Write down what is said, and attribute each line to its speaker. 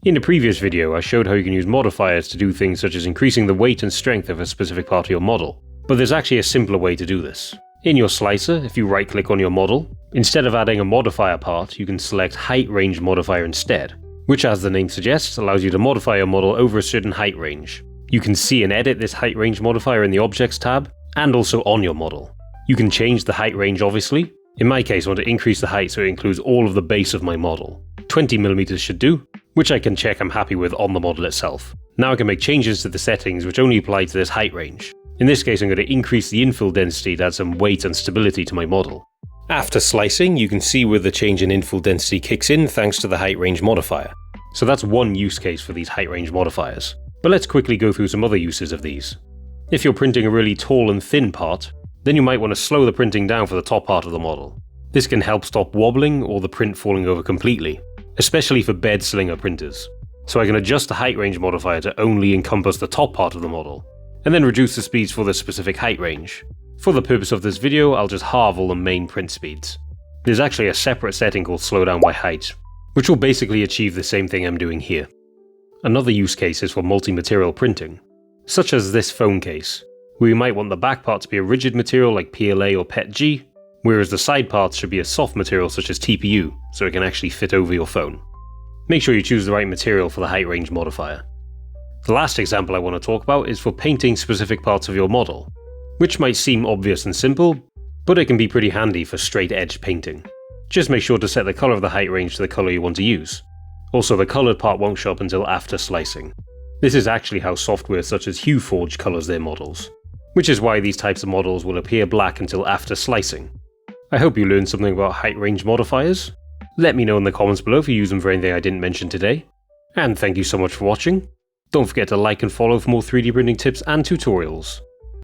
Speaker 1: In a previous video, I showed how you can use modifiers to do things such as increasing the weight and strength of a specific part of your model, but there's actually a simpler way to do this. In your slicer, if you right-click on your model, instead of adding a modifier part, you can select Height Range Modifier instead, which, as the name suggests, allows you to modify your model over a certain height range. You can see and edit this height range modifier in the Objects tab, and also on your model. You can change the height range obviously. In my case, I want to increase the height so it includes all of the base of my model. 20mm should do, which I can check I'm happy with on the model itself. Now I can make changes to the settings which only apply to this height range. In this case, I'm going to increase the infill density to add some weight and stability to my model. After slicing, you can see where the change in infill density kicks in thanks to the height range modifier. So that's one use case for these height range modifiers. But let's quickly go through some other uses of these. If you're printing a really tall and thin part, then you might want to slow the printing down for the top part of the model. This can help stop wobbling or the print falling over completely, especially for bed slinger printers. So I can adjust the height range modifier to only encompass the top part of the model, and then reduce the speeds for the specific height range. For the purpose of this video, I'll just halve all the main print speeds. There's actually a separate setting called slow down by height, which will basically achieve the same thing I'm doing here. Another use case is for multi-material printing, such as this phone case, where you might want the back part to be a rigid material like PLA or PETG, whereas the side parts should be a soft material such as TPU, so it can actually fit over your phone. Make sure you choose the right material for the height range modifier. The last example I want to talk about is for painting specific parts of your model, which might seem obvious and simple, but it can be pretty handy for straight edge painting. Just make sure to set the color of the height range to the color you want to use. Also, the colored part won't show up until after slicing. This is actually how software such as HueForge colors their models, which is why these types of models will appear black until after slicing. I hope you learned something about height range modifiers. Let me know in the comments below if you use them for anything I didn't mention today. And thank you so much for watching. Don't forget to like and follow for more 3D printing tips and tutorials.